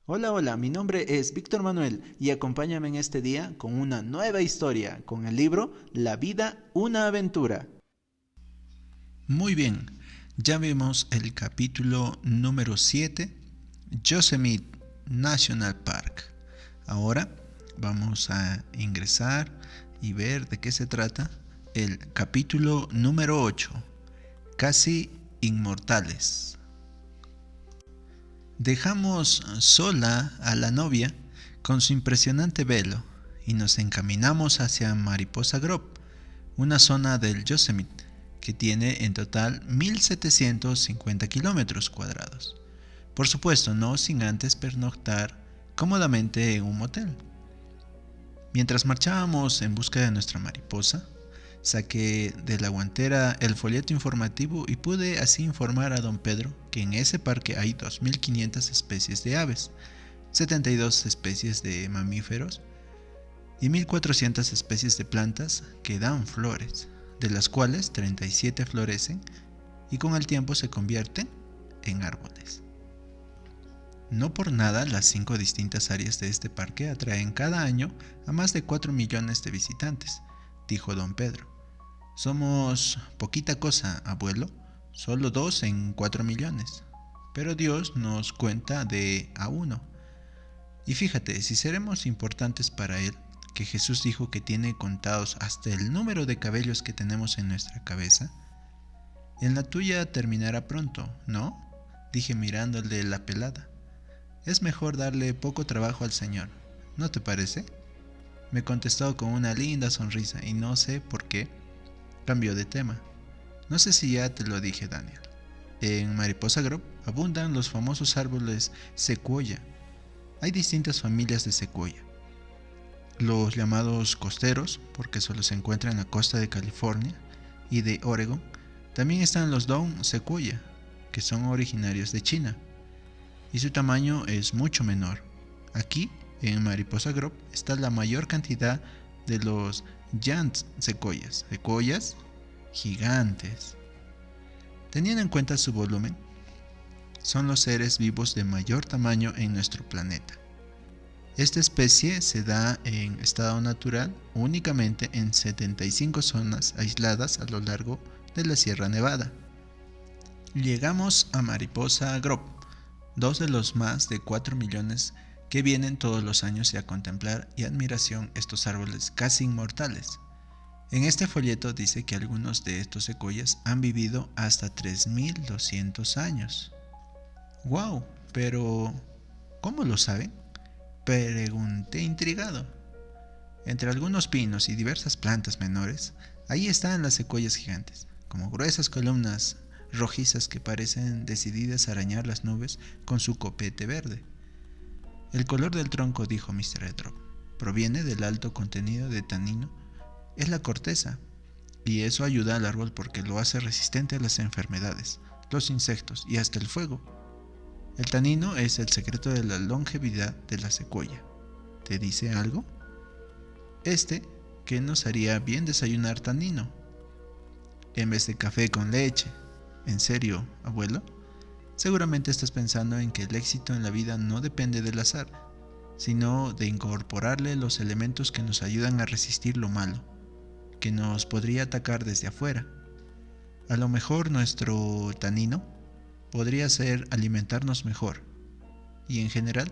Hola, hola, mi nombre es Víctor Manuel y acompáñame en este día con una nueva historia con el libro La vida, una aventura. Muy bien, ya vimos el capítulo número 7, Yosemite National Park. Ahora vamos a ingresar y ver de qué se trata el capítulo número 8, Casi Inmortales. Dejamos sola a la novia con su impresionante velo y nos encaminamos hacia Mariposa Grove, una zona del Yosemite que tiene en total 1750 kilómetros cuadrados. Por supuesto, no sin antes pernoctar cómodamente en un motel. Mientras marchábamos en busca de nuestra mariposa, saqué de la guantera el folleto informativo y pude así informar a don Pedro que en ese parque hay 2500 especies de aves, 72 especies de mamíferos y 1400 especies de plantas que dan flores, de las cuales 37 florecen y con el tiempo se convierten en árboles. No por nada las 5 distintas áreas de este parque atraen cada año a más de 4 millones de visitantes, dijo don Pedro. Somos poquita cosa, abuelo, solo 2 en 4 millones, pero Dios nos cuenta de a uno. Y fíjate, si seremos importantes para Él, que Jesús dijo que tiene contados hasta el número de cabellos que tenemos en nuestra cabeza, en la tuya terminará pronto, ¿no? Dije mirándole la pelada. Es mejor darle poco trabajo al Señor, ¿no te parece? Me contestó con una linda sonrisa y no sé por qué cambió de tema. No sé si ya te lo dije, Daniel. En Mariposa Grove abundan los famosos árboles secuoya. Hay distintas familias de secuoya. Los llamados costeros, porque solo se encuentran en la costa de California y de Oregon. También están los down sequoia, que son originarios de China, y su tamaño es mucho menor. Aquí, en Mariposa Grove, está la mayor cantidad de los giant sequoias, secuoyas gigantes. Teniendo en cuenta su volumen, son los seres vivos de mayor tamaño en nuestro planeta. Esta especie se da en estado natural únicamente en 75 zonas aisladas a lo largo de la Sierra Nevada. Llegamos a Mariposa Grove, dos de los más de 4 millones que vienen todos los años a contemplar y admiración estos árboles casi inmortales. En este folleto dice que algunos de estos secuoyas han vivido hasta 3200 años. ¡Wow! Pero, ¿cómo lo saben? Pregunté intrigado. Entre algunos pinos y diversas plantas menores, ahí están las secuoyas gigantes, como gruesas columnas rojizas que parecen decididas a arañar las nubes con su copete verde. El color del tronco, dijo Mr. Edrop, proviene del alto contenido de tanino, es la corteza, y eso ayuda al árbol porque lo hace resistente a las enfermedades, los insectos y hasta el fuego. El tanino es el secreto de la longevidad de la secuoya. ¿Te dice algo? Que nos haría bien desayunar tanino, en vez de café con leche. ¿En serio, abuelo? Seguramente estás pensando en que el éxito en la vida no depende del azar, sino de incorporarle los elementos que nos ayudan a resistir lo malo, que nos podría atacar desde afuera. A lo mejor nuestro tanino podría ser alimentarnos mejor y en general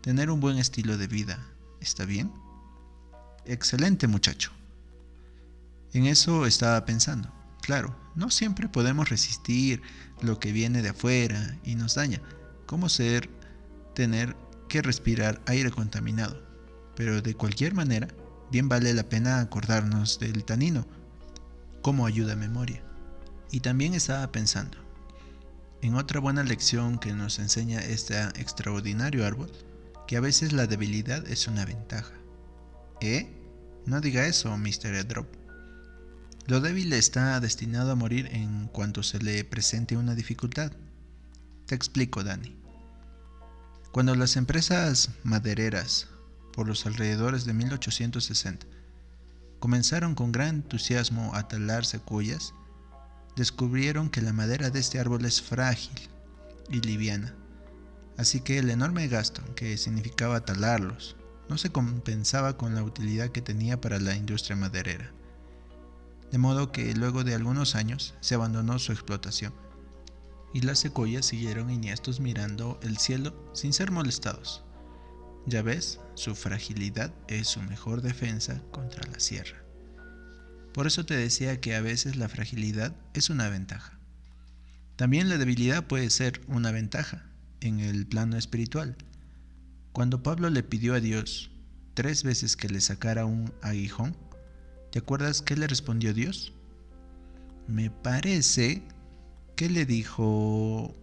tener un buen estilo de vida. ¿Está bien? Excelente, muchacho. En eso estaba pensando. Claro, no siempre podemos resistir lo que viene de afuera y nos daña, como tener que respirar aire contaminado. Pero de cualquier manera, bien vale la pena acordarnos del tanino como ayuda a memoria. Y también estaba pensando en otra buena lección que nos enseña este extraordinario árbol, que a veces la debilidad es una ventaja. ¿Eh? No diga eso, Mr. Edrop. Lo débil está destinado a morir en cuanto se le presente una dificultad. Te explico, Danny. Cuando las empresas madereras, por los alrededores de 1860, comenzaron con gran entusiasmo a talar secuoyas, descubrieron que la madera de este árbol es frágil y liviana. Así que el enorme gasto que significaba talarlos no se compensaba con la utilidad que tenía para la industria maderera. De modo que luego de algunos años se abandonó su explotación y las secuoyas siguieron enhiestos mirando el cielo sin ser molestados. Ya ves, su fragilidad es su mejor defensa contra la sierra. Por eso te decía que a veces la fragilidad es una ventaja. También la debilidad puede ser una ventaja en el plano espiritual. Cuando Pablo le pidió a Dios 3 veces que le sacara un aguijón, ¿te acuerdas qué le respondió Dios? Me parece que le dijo: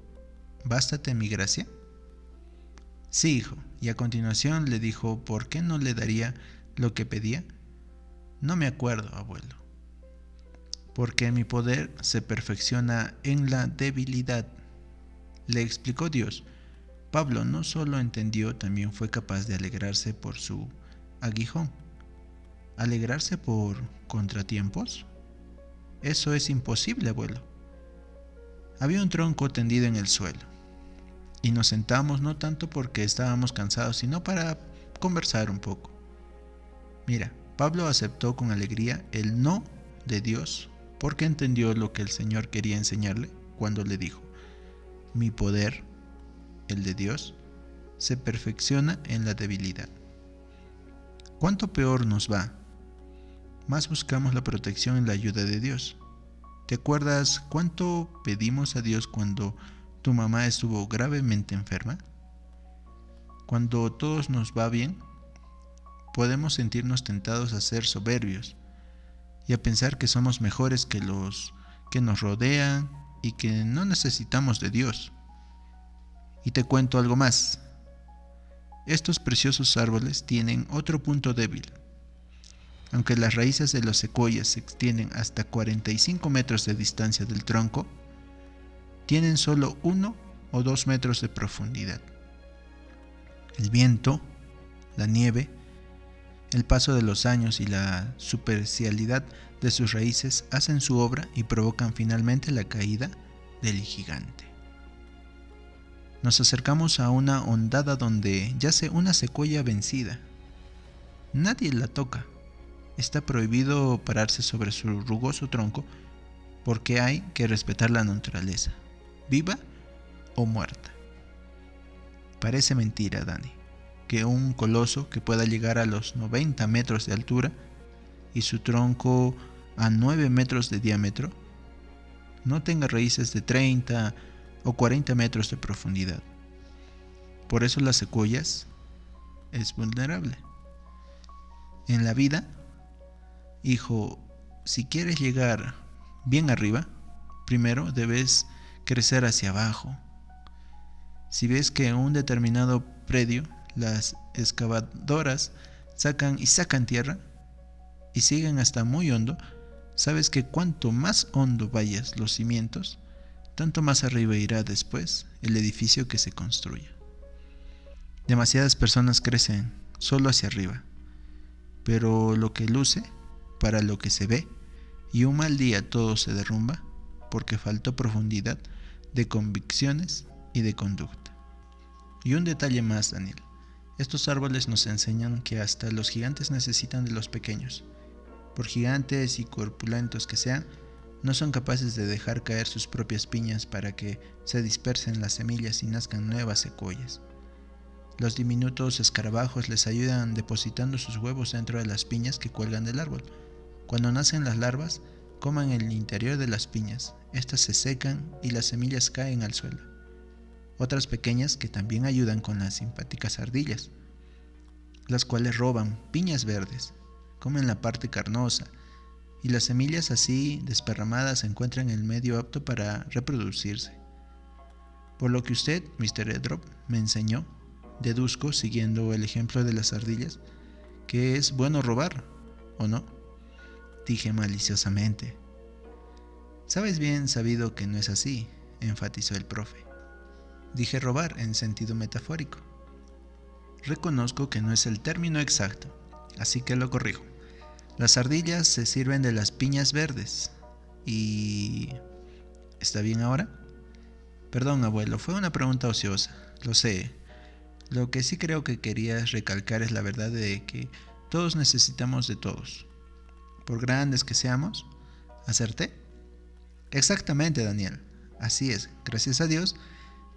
¿bástate mi gracia? Sí, hijo. Y a continuación le dijo: ¿por qué no le daría lo que pedía? No me acuerdo, abuelo. Porque mi poder se perfecciona en la debilidad, le explicó Dios. Pablo no solo entendió, también fue capaz de alegrarse por su aguijón. ¿Alegrarse por contratiempos? Eso es imposible, abuelo. Había un tronco tendido en el suelo, y nos sentamos no tanto porque estábamos cansados, sino para conversar un poco. Mira, Pablo aceptó con alegría el no de Dios porque entendió lo que el Señor quería enseñarle cuando le dijo: mi poder, el de Dios, se perfecciona en la debilidad. ¿Cuánto peor nos va? Más buscamos la protección y la ayuda de Dios. ¿Te acuerdas cuánto pedimos a Dios cuando tu mamá estuvo gravemente enferma? Cuando todo nos va bien, podemos sentirnos tentados a ser soberbios y a pensar que somos mejores que los que nos rodean y que no necesitamos de Dios. Y te cuento algo más. Estos preciosos árboles tienen otro punto débil. Aunque las raíces de los secuoyas se extienden hasta 45 metros de distancia del tronco, tienen solo 1 o 2 metros de profundidad. El viento, la nieve, el paso de los años y la superficialidad de sus raíces hacen su obra y provocan finalmente la caída del gigante. Nos acercamos a una hondada donde yace una secuoya vencida. Nadie la toca. Está prohibido pararse sobre su rugoso tronco porque hay que respetar la naturaleza, viva o muerta. Parece mentira, Dani, que un coloso que pueda llegar a los 90 metros de altura y su tronco a 9 metros de diámetro no tenga raíces de 30 o 40 metros de profundidad. Por eso las secuoyas es vulnerable. En la vida, hijo, si quieres llegar bien arriba, primero debes crecer hacia abajo. Si ves que en un determinado predio las excavadoras sacan tierra y siguen hasta muy hondo, sabes que cuanto más hondo vayas los cimientos, tanto más arriba irá después el edificio que se construya. Demasiadas personas crecen solo hacia arriba, pero lo que luce para lo que se ve, y un mal día todo se derrumba porque faltó profundidad de convicciones y de conducta. Y un detalle más, Daniel. Estos árboles nos enseñan que hasta los gigantes necesitan de los pequeños. Por gigantes y corpulentos que sean, no son capaces de dejar caer sus propias piñas para que se dispersen las semillas y nazcan nuevas secuoyas. Los diminutos escarabajos les ayudan depositando sus huevos dentro de las piñas que cuelgan del árbol. Cuando nacen las larvas, coman el interior de las piñas. Estas se secan y las semillas caen al suelo. Otras pequeñas que también ayudan con las simpáticas ardillas, las cuales roban piñas verdes, comen la parte carnosa, y las semillas así desparramadas encuentran el medio apto para reproducirse. Por lo que usted, Mr. Edrop, me enseñó, deduzco, siguiendo el ejemplo de las ardillas, que es bueno robar, ¿o no? Dije maliciosamente. Sabes bien sabido que no es así, enfatizó el profe. Dije robar en sentido metafórico. Reconozco que no es el término exacto, así que lo corrijo. Las ardillas se sirven de las piñas verdes. ¿Y está bien ahora? Perdón, abuelo, fue una pregunta ociosa. lo sé. Lo que sí creo que querías recalcar es la verdad de que todos necesitamos de todos. Por grandes que seamos, ¿acerté? Exactamente, Daniel. Así es, gracias a Dios,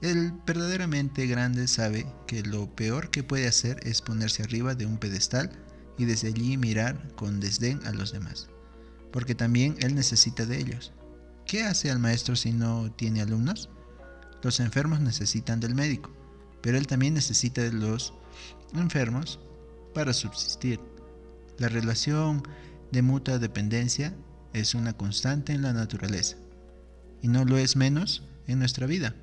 el verdaderamente grande sabe que lo peor que puede hacer es ponerse arriba de un pedestal y desde allí mirar con desdén a los demás, porque también él necesita de ellos. ¿Qué hace el maestro si no tiene alumnos? Los enfermos necesitan del médico, pero él también necesita de los enfermos para subsistir. La relación de mutua dependencia es una constante en la naturaleza, y no lo es menos en nuestra vida.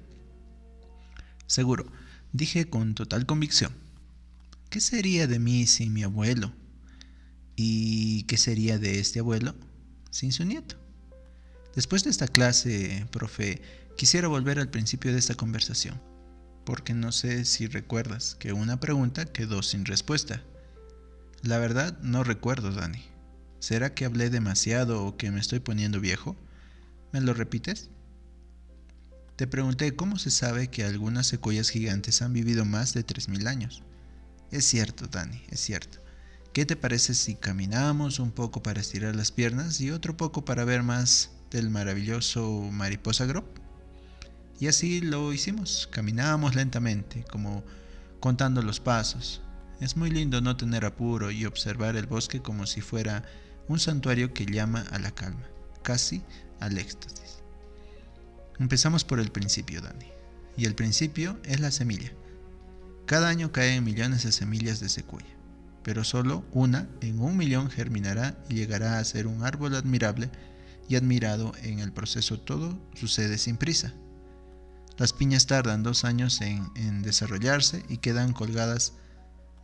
Seguro, dije con total convicción. ¿Qué sería de mí sin mi abuelo? ¿Y qué sería de este abuelo sin su nieto? Después de esta clase, profe, quisiera volver al principio de esta conversación, porque no sé si recuerdas que una pregunta quedó sin respuesta. La verdad, no recuerdo, Dani. ¿Será que hablé demasiado o que me estoy poniendo viejo? ¿Me lo repites? Te pregunté cómo se sabe que algunas secuoyas gigantes han vivido más de 3000 años. Es cierto, Dani, es cierto. ¿Qué te parece si caminamos un poco para estirar las piernas y otro poco para ver más del maravilloso Mariposa Grove? Y así lo hicimos, caminábamos lentamente, como contando los pasos. Es muy lindo no tener apuro y observar el bosque como si fuera un santuario que llama a la calma, casi al éxtasis. Empezamos por el principio, Dani. Y el principio es la semilla. Cada año caen millones de semillas de secuoya, pero solo una en 1.000.000 germinará y llegará a ser un árbol admirable y admirado. En el proceso todo sucede sin prisa. Las piñas tardan 2 años en desarrollarse y quedan colgadas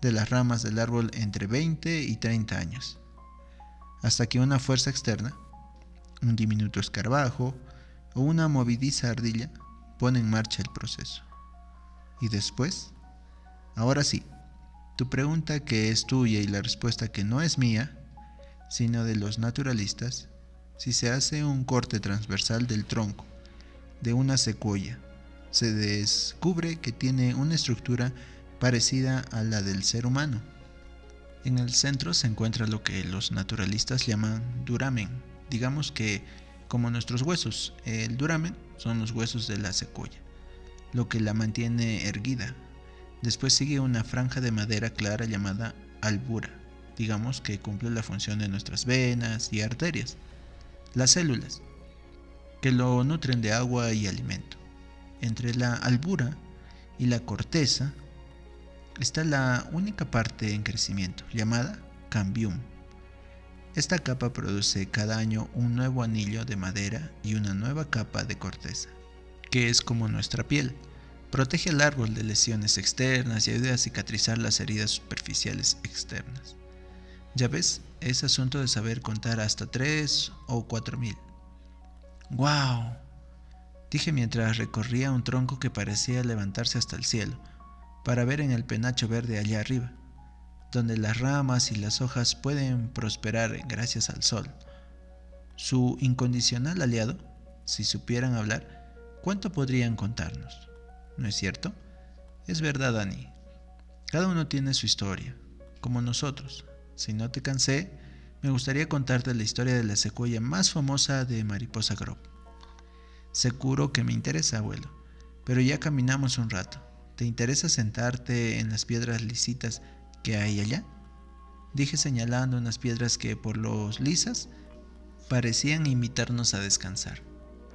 de las ramas del árbol entre 20 y 30 años, hasta que una fuerza externa, un diminuto escarabajo o una movediza ardilla pone en marcha el proceso. Y después, ahora sí, tu pregunta que es tuya y la respuesta que no es mía, sino de los naturalistas, si se hace un corte transversal del tronco de una secuoya, se descubre que tiene una estructura parecida a la del ser humano. En el centro se encuentra lo que los naturalistas llaman duramen, digamos que como nuestros huesos. El duramen son los huesos de la secuoya, lo que la mantiene erguida. Después sigue una franja de madera clara llamada albura, digamos que cumple la función de nuestras venas y arterias, las células, que lo nutren de agua y alimento. Entre la albura y la corteza está la única parte en crecimiento, llamada cambium. Esta capa produce cada año un nuevo anillo de madera y una nueva capa de corteza, que es como nuestra piel. Protege al árbol de lesiones externas y ayuda a cicatrizar las heridas superficiales externas. Ya ves, es asunto de saber contar hasta 3 o 4.000. ¡Guau! Dije mientras recorría un tronco que parecía levantarse hasta el cielo, para ver en el penacho verde allá arriba, donde las ramas y las hojas pueden prosperar gracias al sol. Su incondicional aliado, si supieran hablar, ¿cuánto podrían contarnos? ¿No es cierto? Es verdad, Dani. Cada uno tiene su historia, como nosotros. Si no te cansé, me gustaría contarte la historia de la secuoya más famosa de Mariposa Grove. Seguro que me interesa, abuelo, pero ya caminamos un rato. ¿Te interesa sentarte en las piedras lisitas que hay allá? Dije señalando unas piedras que por los lisas parecían invitarnos a descansar.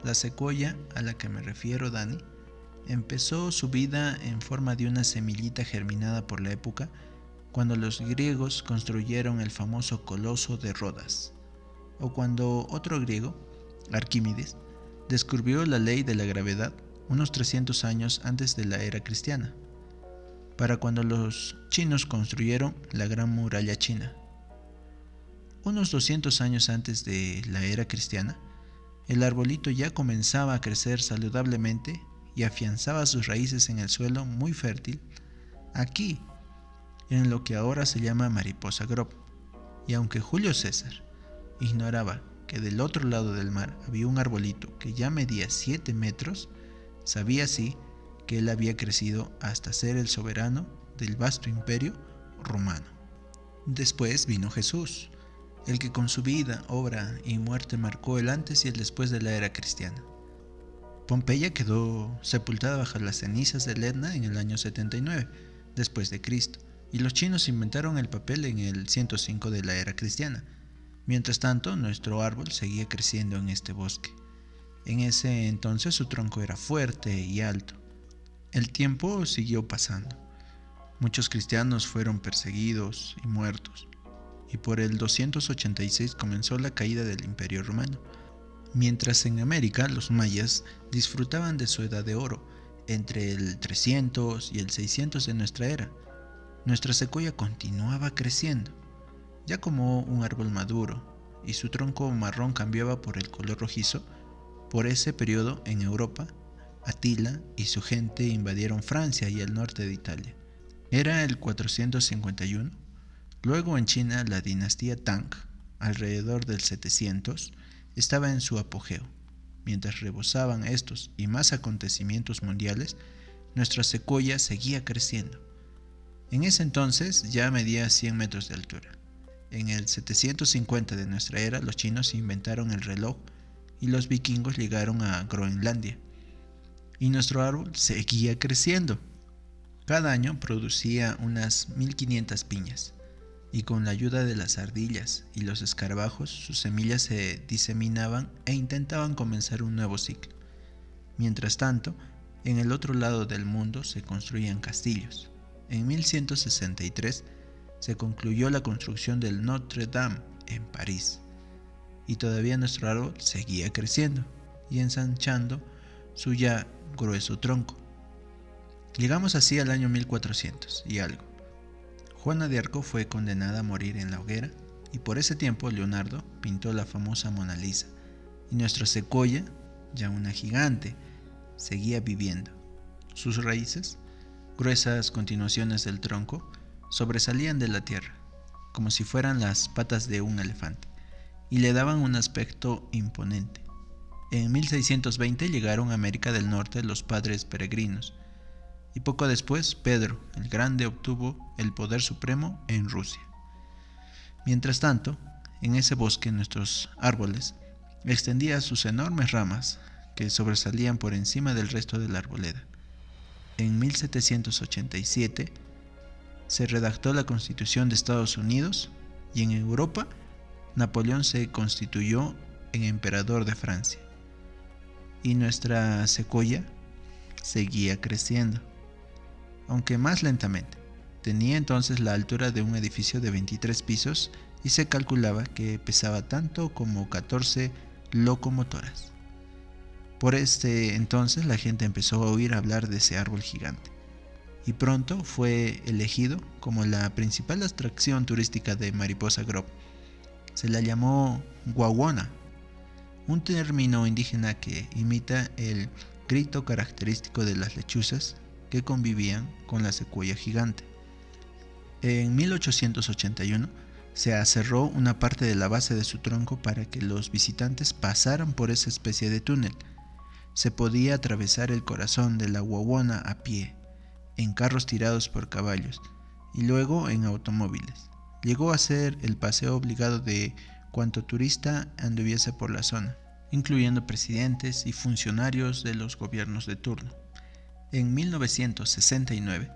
La secuoya a la que me refiero, Dani, empezó su vida en forma de una semillita germinada por la época cuando los griegos construyeron el famoso coloso de Rodas, o cuando otro griego, Arquímedes, descubrió la ley de la gravedad unos 300 años antes de la era cristiana, para cuando los chinos construyeron la Gran Muralla China. Unos 200 años antes de la era cristiana, el arbolito ya comenzaba a crecer saludablemente y afianzaba sus raíces en el suelo muy fértil, aquí, en lo que ahora se llama Mariposa Grove. Y aunque Julio César ignoraba que del otro lado del mar había un arbolito que ya medía 7 metros, sabía sí que él había crecido hasta ser el soberano del vasto imperio romano. Después vino Jesús, el que con su vida, obra y muerte marcó el antes y el después de la era cristiana. Pompeya quedó sepultada bajo las cenizas del Etna en el año 79 después de Cristo, y los chinos inventaron el papel en el 105 de la era cristiana. Mientras tanto, nuestro árbol seguía creciendo en este bosque. En ese entonces su tronco era fuerte y alto. El tiempo siguió pasando. Muchos cristianos fueron perseguidos y muertos, y por el 286 comenzó la caída del Imperio Romano. Mientras en América los mayas disfrutaban de su edad de oro, entre el 300 y el 600 de nuestra era, nuestra secuoya continuaba creciendo, ya como un árbol maduro, y su tronco marrón cambiaba por el color rojizo. Por ese periodo en Europa, Atila y su gente invadieron Francia y el norte de Italia. Era el 451. Luego en China la dinastía Tang, alrededor del 700, estaba en su apogeo. Mientras rebosaban estos y más acontecimientos mundiales, nuestra secuoya seguía creciendo. En ese entonces ya medía 100 metros de altura. En el 750 de nuestra era, los chinos inventaron el reloj y los vikingos llegaron a Groenlandia. Y nuestro árbol seguía creciendo. Cada año producía unas 1500 piñas, y con la ayuda de las ardillas y los escarabajos, sus semillas se diseminaban e intentaban comenzar un nuevo ciclo. Mientras tanto, en el otro lado del mundo se construían castillos. En 1163 se concluyó la construcción del Notre Dame en París, y todavía nuestro árbol seguía creciendo y ensanchando su ya grueso tronco. Llegamos así al año 1400 y algo. Juana de Arco fue condenada a morir en la hoguera, y por ese tiempo Leonardo pintó la famosa Mona Lisa, y nuestra secuoya, ya una gigante, seguía viviendo. Sus raíces, gruesas continuaciones del tronco, sobresalían de la tierra, como si fueran las patas de un elefante, y le daban un aspecto imponente. En 1620 llegaron a América del Norte los padres peregrinos, y poco después Pedro el Grande obtuvo el poder supremo en Rusia. Mientras tanto, en ese bosque nuestros árboles extendían sus enormes ramas que sobresalían por encima del resto de la arboleda. En 1787 se redactó la Constitución de Estados Unidos, y en Europa Napoleón se constituyó en emperador de Francia. Y nuestra secuoya seguía creciendo, aunque más lentamente. Tenía entonces la altura de un edificio de 23 pisos y se calculaba que pesaba tanto como 14 locomotoras. Por este entonces la gente empezó a oír hablar de ese árbol gigante, y pronto fue elegido como la principal atracción turística de Mariposa Grove. Se la llamó guaguona, un término indígena que imita el grito característico de las lechuzas que convivían con la secuoya gigante. En 1881 se aserró una parte de la base de su tronco para que los visitantes pasaran por esa especie de túnel. Se podía atravesar el corazón de la guaguana a pie, en carros tirados por caballos, y luego en automóviles. Llegó a ser el paseo obligado de cuanto turista anduviese por la zona, incluyendo presidentes y funcionarios de los gobiernos de turno. En 1969,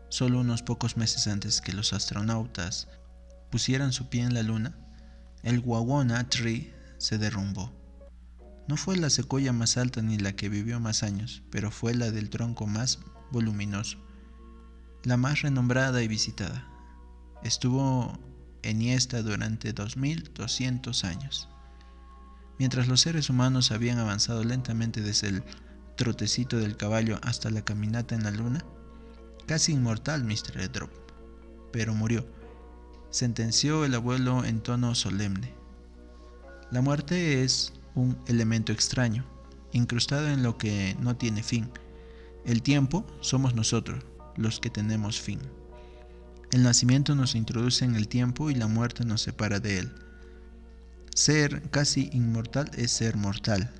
solo unos pocos meses antes que los astronautas pusieran su pie en la luna, el Wawona Tree se derrumbó. No fue la secuoya más alta ni la que vivió más años, pero fue la del tronco más voluminoso, la más renombrada y visitada. Estuvo enhiesta durante 2200 años. Mientras los seres humanos habían avanzado lentamente desde el trotecito del caballo hasta la caminata en la luna, casi inmortal Mr. Drop, pero murió, sentenció el abuelo en tono solemne. La muerte es un elemento extraño, incrustado en lo que no tiene fin. El tiempo somos nosotros, los que tenemos fin. El nacimiento nos introduce en el tiempo y la muerte nos separa de él. Ser casi inmortal es ser mortal.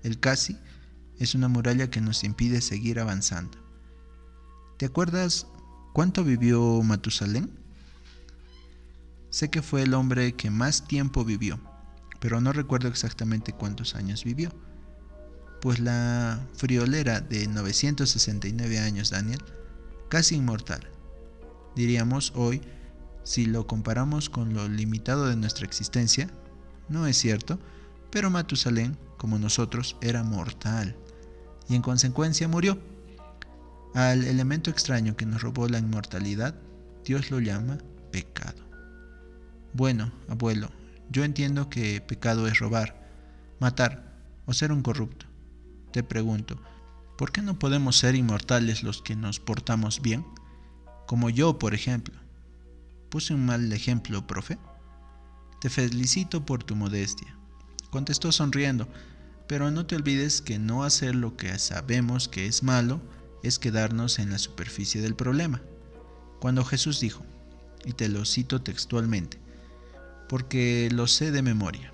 El casi Es una muralla que nos impide seguir avanzando. ¿Te acuerdas cuánto vivió Matusalén? Sé que fue el hombre que más tiempo vivió, pero no recuerdo exactamente cuántos años vivió. Pues la friolera de 969 años, Daniel, casi inmortal. Diríamos hoy, si lo comparamos con lo limitado de nuestra existencia, no es cierto, pero Matusalén, como nosotros, era mortal y en consecuencia murió. Al elemento extraño que nos robó la inmortalidad, Dios lo llama pecado. Bueno, abuelo, yo entiendo que pecado es robar, matar o ser un corrupto. Te pregunto, ¿por qué no podemos ser inmortales los que nos portamos bien? Como yo, por ejemplo. ¿Puse un mal ejemplo, profe? Te felicito por tu modestia, contestó sonriendo, pero no te olvides que no hacer lo que sabemos que es malo es quedarnos en la superficie del problema. Cuando Jesús dijo, y te lo cito textualmente, porque lo sé de memoria,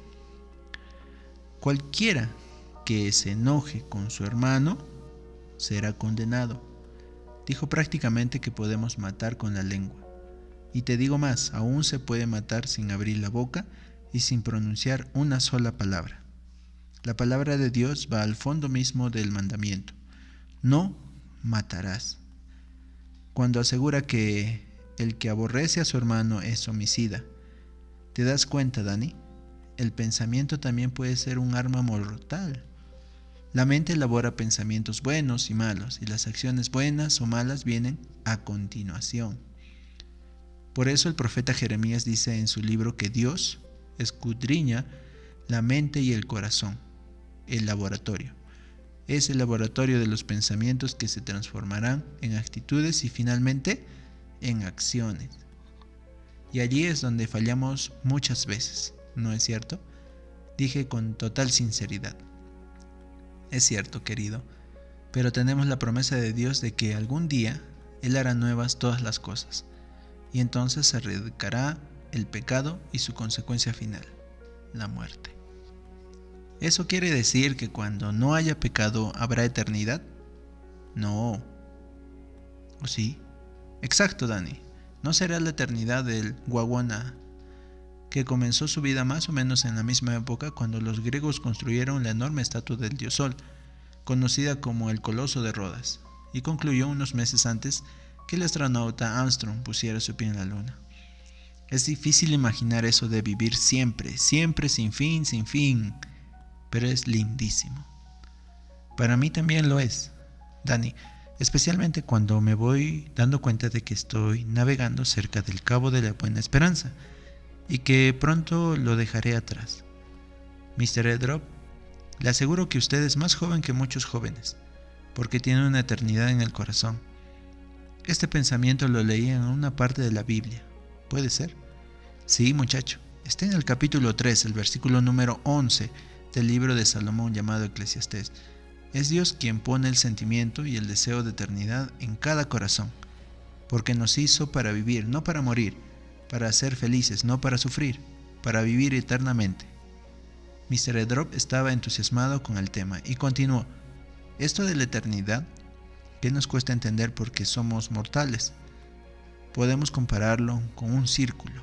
cualquiera que se enoje con su hermano será condenado. Dijo prácticamente que podemos matar con la lengua. Y te digo más, aún se puede matar sin abrir la boca y sin pronunciar una sola palabra. La palabra de Dios va al fondo mismo del mandamiento. No matarás. Cuando asegura que el que aborrece a su hermano es homicida. ¿Te das cuenta, Dani? El pensamiento también puede ser un arma mortal. La mente elabora pensamientos buenos y malos, y las acciones buenas o malas vienen a continuación. Por eso el profeta Jeremías dice en su libro que Dios escudriña la mente y el corazón, el laboratorio. Es el laboratorio de los pensamientos que se transformarán en actitudes y finalmente en acciones. Y allí es donde fallamos muchas veces, ¿no es cierto? Dije con total sinceridad. Es cierto, querido, pero tenemos la promesa de Dios de que algún día Él hará nuevas todas las cosas, y entonces se erradicará el pecado y su consecuencia final, la muerte. ¿Eso quiere decir que cuando no haya pecado habrá eternidad? No. ¿O sí? Exacto, Dani. No será la eternidad del Wawona, que comenzó su vida más o menos en la misma época cuando los griegos construyeron la enorme estatua del dios Sol, conocida como el Coloso de Rodas, y concluyó unos meses antes que el astronauta Armstrong pusiera su pie en la luna. Es difícil imaginar eso de vivir siempre, siempre sin fin, pero es lindísimo. Para mí también lo es, Dani, especialmente cuando me voy dando cuenta de que estoy navegando cerca del Cabo de la Buena Esperanza, y que pronto lo dejaré atrás. Mr. Edrop, le aseguro que usted es más joven que muchos jóvenes, porque tiene una eternidad en el corazón. Este pensamiento lo leí en una parte de la Biblia. ¿Puede ser? Sí, muchacho. Está en el capítulo 3, el versículo número 11 del libro de Salomón llamado Eclesiastés. Es Dios quien pone el sentimiento y el deseo de eternidad en cada corazón, porque nos hizo para vivir, no para morir, para ser felices, no para sufrir, para vivir eternamente. Mr. Edrop estaba entusiasmado con el tema y continuó. Esto de la eternidad, ¿qué nos cuesta entender porque somos mortales? Podemos compararlo con un círculo.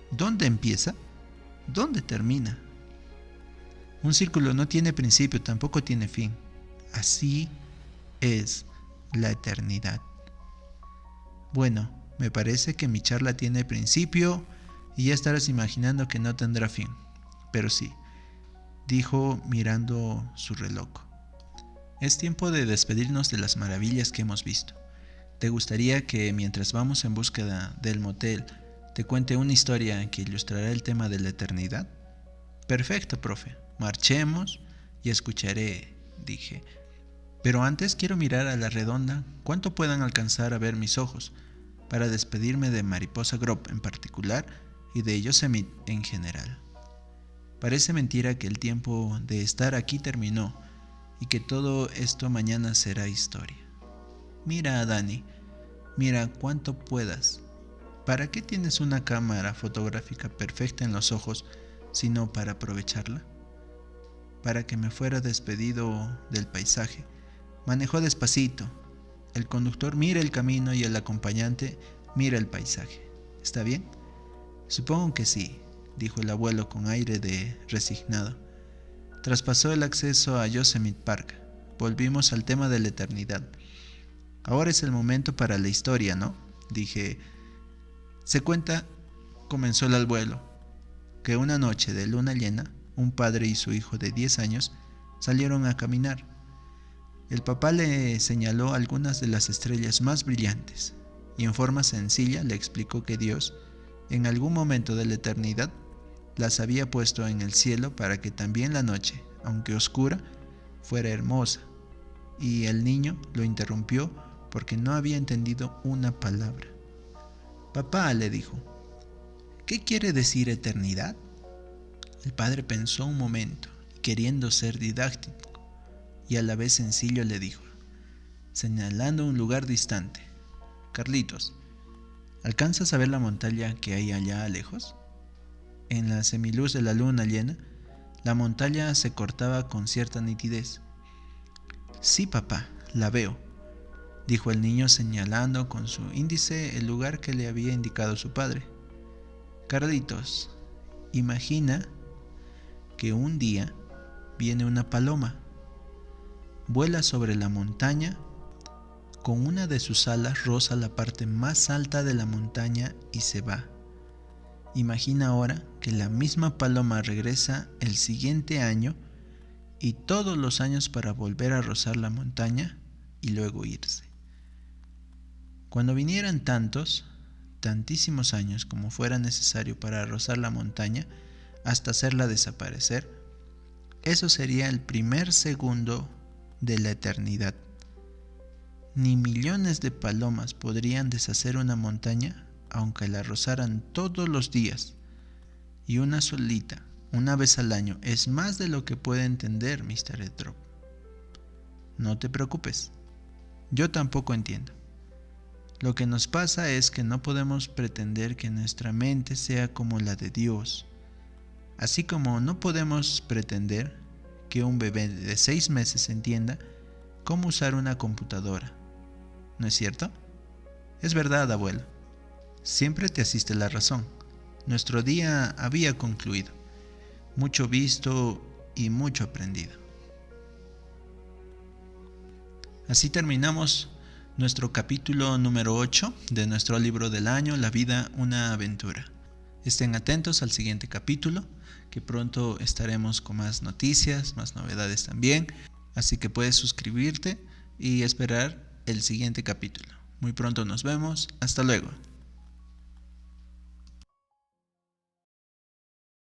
¿Dónde empieza? ¿Dónde termina? Un círculo no tiene principio, tampoco tiene fin. Así es la eternidad. Bueno, me parece que mi charla tiene principio y ya estarás imaginando que no tendrá fin. Pero sí, dijo mirando su reloj. Es tiempo de despedirnos de las maravillas que hemos visto. ¿Te gustaría que mientras vamos en búsqueda del motel te cuente una historia que ilustrará el tema de la eternidad? Perfecto, profe. Marchemos y escucharé, dije. Pero antes quiero mirar a la redonda cuánto puedan alcanzar a ver mis ojos, para despedirme de Mariposa Grove en particular y de Yosemite en general. Parece mentira que el tiempo de estar aquí terminó y que todo esto mañana será historia. Mira, Dani, mira cuanto puedas. ¿Para qué tienes una cámara fotográfica perfecta en los ojos sino para aprovecharla? para que me fuera despedido del paisaje. Manejó despacito. El conductor mira el camino y el acompañante mira el paisaje. ¿Está bien? Supongo que sí, dijo el abuelo con aire de resignado. Traspasó el acceso a Yosemite Park. Volvimos al tema de la eternidad. Ahora es el momento para la historia, ¿no? Dije. Se cuenta, comenzó el abuelo, que una noche de luna llena, un padre y su hijo de 10 años salieron a caminar. El papá le señaló algunas de las estrellas más brillantes y en forma sencilla le explicó que Dios, en algún momento de la eternidad, las había puesto en el cielo para que también la noche, aunque oscura, fuera hermosa. Y el niño lo interrumpió porque no había entendido una palabra. Papá, le dijo, ¿qué quiere decir eternidad? El padre pensó un momento, queriendo ser didáctico, y a la vez sencillo le dijo, señalando un lugar distante, Carlitos, ¿alcanzas a ver la montaña que hay allá lejos? En la semiluz de la luna llena, la montaña se cortaba con cierta nitidez. Sí, papá, la veo, dijo el niño señalando con su índice el lugar que le había indicado su padre. Carlitos, imagina que un día viene una paloma, vuela sobre la montaña, con una de sus alas roza la parte más alta de la montaña y se va. Imagina ahora que la misma paloma regresa el siguiente año y todos los años para volver a rozar la montaña y luego irse. Cuando vinieran tantísimos años como fuera necesario para rozar la montaña hasta hacerla desaparecer, eso sería el primer segundo de la eternidad. Ni millones de palomas podrían deshacer una montaña aunque la rozaran todos los días. Y una solita, una vez al año, es más de lo que puede entender Mr. Drop. No te preocupes, yo tampoco entiendo. Lo que nos pasa es que no podemos pretender que nuestra mente sea como la de Dios, así como no podemos pretender que un bebé de 6 meses entienda cómo usar una computadora. ¿No es cierto? Es verdad, abuelo. Siempre te asiste la razón. Nuestro día había concluido. Mucho visto y mucho aprendido. Así terminamos nuestro capítulo número 8 de nuestro libro del año, La vida, una aventura. Estén atentos al siguiente capítulo, que pronto estaremos con más noticias, más novedades también. Así que puedes suscribirte y esperar el siguiente capítulo. Muy pronto nos vemos. Hasta luego.